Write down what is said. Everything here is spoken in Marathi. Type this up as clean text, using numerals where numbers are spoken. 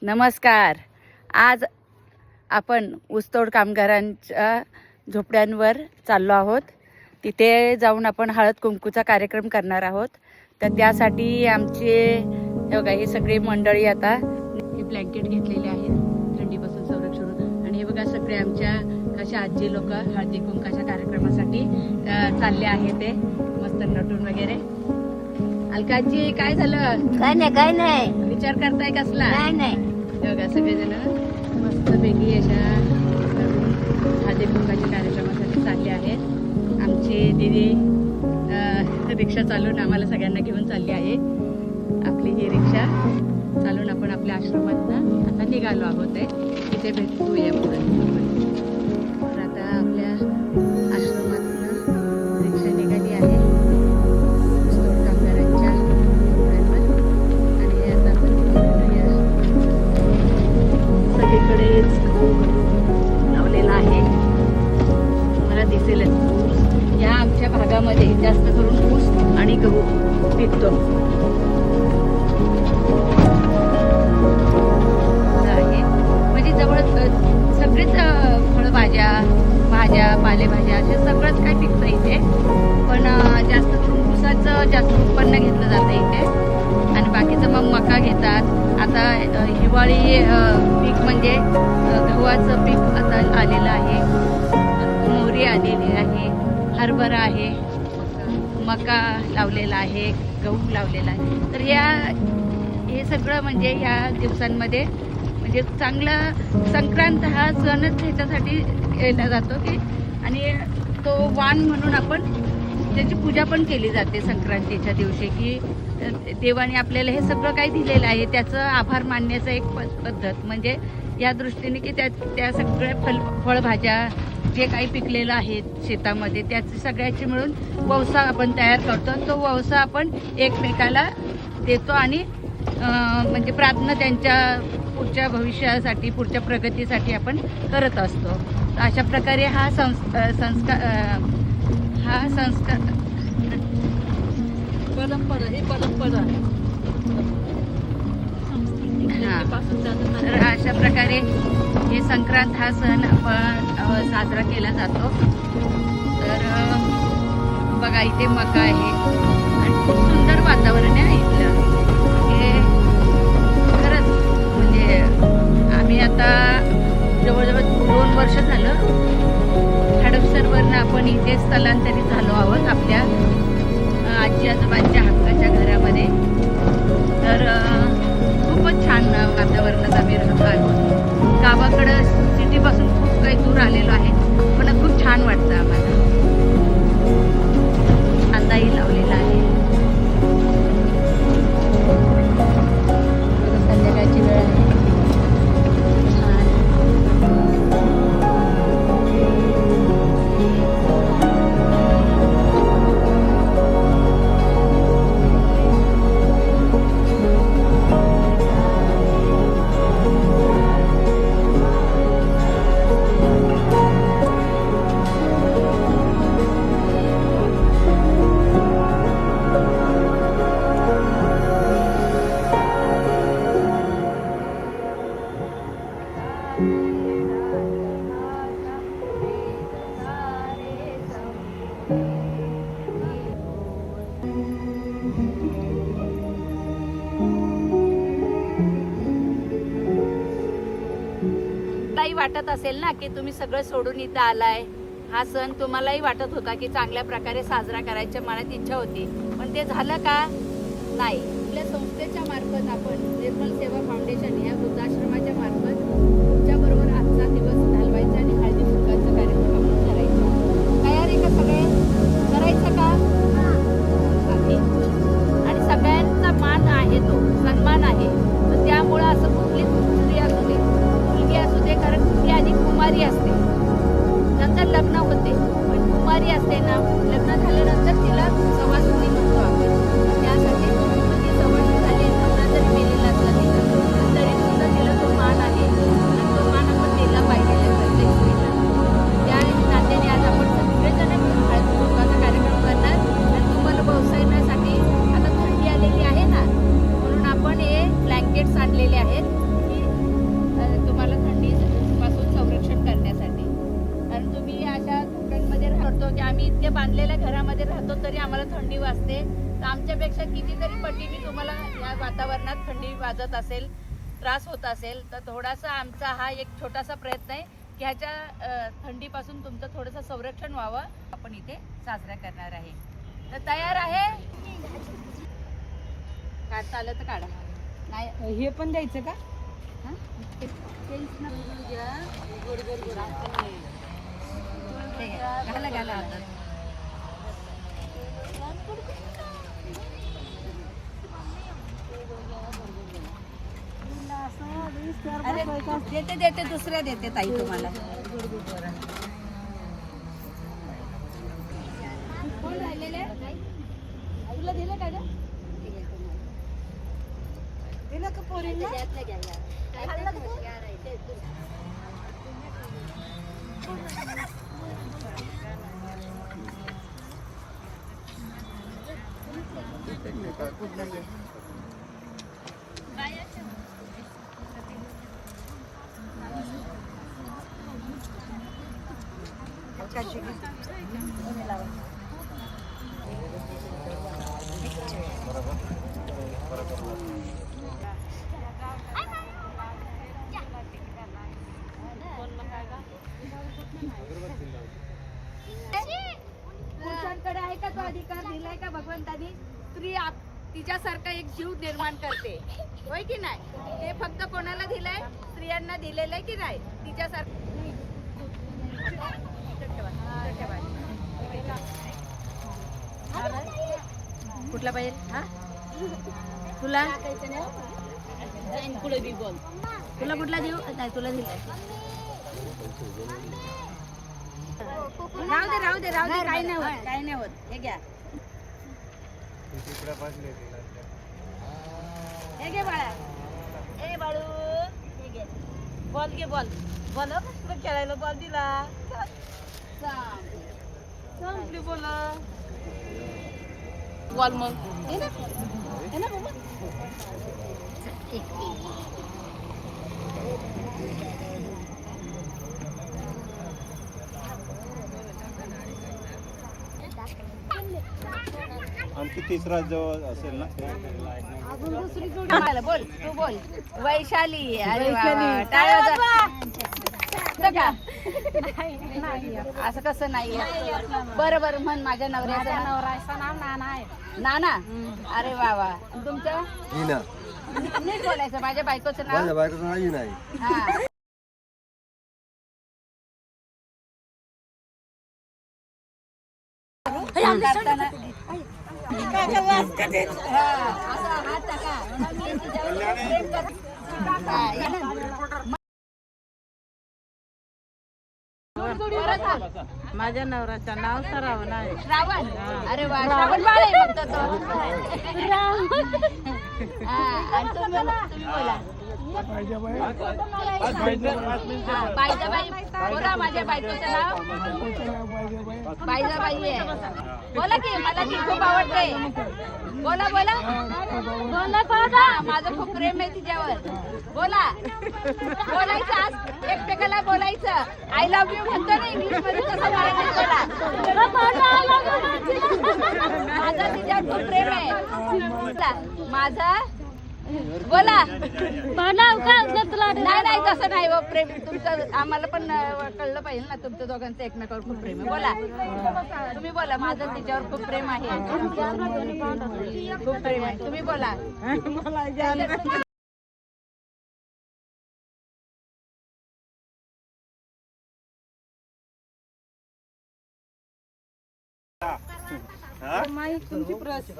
नमस्कार. आज आपण ऊसतोड कामगारांच्या झोपड्यांवर चाललो आहोत. तिथे जाऊन आपण हळद कुंकूचा कार्यक्रम करणार आहोत. तर त्यासाठी आमचे बघा हे सगळे मंडळी आता हे ब्लँकेट घेतलेले आहेत थंडीपासून संरक्षण होतं. आणि हे बघा सगळे आमच्या कशा आजी लोक हळदी कुंकाच्या कार्यक्रमासाठी चालले आहेत. ते मस्त नटून वगैरे. अलकाजी काय झालं? काय नाही विचार करताय कसला? नाही बघा सगळेजण मस्तपैकी अशा हळदी कुंकाच्या कार्यक्रमासाठी चालले आहेत. आमची दीदी रिक्षा चालून आम्हाला सगळ्यांना घेऊन चालली आहे. आपली ही रिक्षा चालून आपण आपल्या आश्रमातनं आता निघालो आहोत. तिथे भेटूया पुढे. तर आता आपल्या आश्रमातनं रिक्षा निघाली आहे ऊसतोड कामगारांच्या झोपड्यांवर. आणि आता आपण भेटूया. सगळीकडेच लावलेला आहे, मला दिसेलच ऊस. या आमच्या भागामध्ये जास्त करून ऊस आणि गहू पिकतो आहे. म्हणजे जवळ सगळेच फळभाज्या, भाज्या, पालेभाज्या असे सगळंच काय पिकतं इथे. पण जास्त करून ऊसाचं जास्त उत्पन्न घेतलं जातं इथे. आणि बाकीचं मग मका घेतात. आता हिवाळी पीक म्हणजे गव्हाचं पीक आता आलेलं आहे, मोहरी आलेली आहे, हरभरा आहे, मका लावलेला आहे, गहू लावलेला आहे. तर हे सगळं म्हणजे ह्या दिवसांमध्ये म्हणजे चांगला संक्रांत हा सणच ह्याच्यासाठी केला जातो की. आणि तो वाण म्हणून आपण त्याची पूजा पण केली जाते संक्रांतीच्या दिवशी की देवाने आपल्याला हे सगळं काही दिलेलं आहे त्याचं आभार मानण्याचं एक पद्धत. म्हणजे या दृष्टीने की त्या सगळ्या फळभाज्या जे काही पिकलेलं आहे शेतामध्ये त्याची सगळ्याची मिळून ववसा आपण तयार करतो. तो ववसा आपण एकमेकाला देतो आणि म्हणजे प्रार्थना त्यांच्या पुढच्या भविष्यासाठी, पुढच्या प्रगतीसाठी आपण करत असतो. अशा प्रकारे हा संस्कार परंपरा तर अशा प्रकारे हे संक्रांत हा सण आपण साजरा केला जातो. तर बघा इथे मका आहे आणि खूप सुंदर वातावरण आहे इथलं. हे खरंच म्हणजे आम्ही आता जवळजवळ 2 वर्ष झालं हडपसरवरनं आपण इथे स्थलांतरित झालो आहोत आपल्या आजी आजोबांच्या हक्काच्या घरामध्ये. तर खूपच छान वातावरणात आम्ही राहतो आहोत. गावाकडं सिटीपासून खूप काही दूर आलेलो आहे पण खूप छान वाटतं आम्हाला. कांदाही लावलेला आहे. संध्याकाळची वेळ आहे. वाटत असेल ना की तुम्ही सगळं सोडून इथं आलाय. हा सण तुम्हालाही वाटत होता की चांगल्या प्रकारे साजरा करायची मनात इच्छा होती, पण ते झालं का नाही. आपल्या संस्थेच्या मार्फत आपण निर्मल सेवा फाउंडेशन या वृद्धाश्रमाच्या मार्फत तुमच्याबरोबर आजचा दिवस घालवायचा आणि हळदी कुंकाचा कार्यक्रम आपण करायचा. तयार आहे का सगळे? करायचं का? आहे. आणि सगळ्यांचा मान आहे, तो सन्मान आहे. तर त्यामुळं असं कुठलीच स्त्री असू दे, मुलगी असू दे, कारण ती आधी कुमारी असते, नंतर लग्न होते. पण कुमारी असते ना, लग्न झाल्यानंतर तिला सवासणी म्हणतो आपण. त्यासाठी ती सवासणी झाली, नवरा जरी मेलेला असला तिला तरी सुद्धा तिला तो मान आहे आणि तो मान आपण दिला पाहिजे प्रत्येक स्त्रीला. त्या नात्याने आज आपण सगळेजण मिळून हळदी कुंकाचा कार्यक्रम करणार. आणि तुम्हाला व्यवसायासाठी आता थंडी आलेली आहे ना, म्हणून आपण हे ब्लँकेट्स आणलेले आहेत की बांधलेल्या घरामध्ये राहतो तरी आम्हाला थंडी वाजते. तर आमच्यापेक्षा कितीतरी पटीने तुम्हाला या वातावरणात थंडी वाजत असेल, त्रास होत असेल. तर थोडासा आमचा हा एक छोटासा प्रयत्न आहे की ह्याच्या थंडीपासून तुमचं थोडंसं संरक्षण व्हावं. आपण इथे साजरा करणार आहे. तर तयार आहे? काढता आलं तर काढा. नाही हे पण द्यायचं का? घाला घाला हातात. अरे देते देते दुसऱ्या देते ताई तुम्हाला. कोण राहिलेले? तुला दिलं का ग? दिलं का पोरींना? खाल्लं का तू? पुरुषांकडे आहे का तो अधिकार? दिलाय का भगवंतानी? स्त्री तिच्यासारखा एक जीव निर्माण करते, होय की नाही? ते फक्त कोणाला दिलंय? स्त्रियांना दिलेलं आहे की नाही? तिच्यासारखं. कुठला पाहिजे? हा तुला पुढे बी बोल. तुला कुठला देऊ? नाही तुला दिलाय. राहू दे राहू दे राहू दे. काय नाही होत, काय नाही होत. हे घ्या, हे घे बाळा. ए बाळू, हे घे. बॉल घे, बॉल. बॉल तुला खेळायला बॉल दिला. संपली बोल. बॉल मग हे ना, हे ना बाबा. आणखी तिसरा जो असेल ना बोल तू बोल. वैशाली. अरे वा, टाळ्या वाजवा. असं कसं नाही? बरं बरं म्हण. माझ्या नवऱ्याचं नाव नाना आहे. नाना. अरे वा वा. तुमचं? नीट बोलायचं. माझ्या बायकोचं नाव? माझ्या बायकोचं नाव हिना आहे. हा. करताना असं हात टाका. मी तिच्यावर प्रेम करते. माझ्या नवऱ्याचं नाव श्रावण आहे. श्रावण. अरे वा, श्रावण बाळ आहे फक्त तो. आणि तुम्ही बोला. बायजाबाई. बोला. माझ्या बायकोचं नाव बायजाबाई आहे. बोला की मला ती खूप आवडते. बोला बोला बोला. माझं खूप प्रेम आहे तिच्यावर. बोला. बोलायचं आज एकमेकाला बोलायचं. आय लव्ह यू म्हणतो ना इंग्लिश मध्ये, तसं मराठीत बोला. माझं तिच्यावर खूप प्रेम आहे. माझं बोला. नाही नाही तसं नाही हो. प्रेम तुमचं आम्हाला पण कळलं पाहिजे ना. तुमचं दोघांचं एकमेकावर खूप प्रेम आहे. बोला. तुम्ही बोला. माझं तिच्यावर खूप प्रेम आहे. खूप प्रेम आहे. तुम्ही बोला. तुमची प्रश्न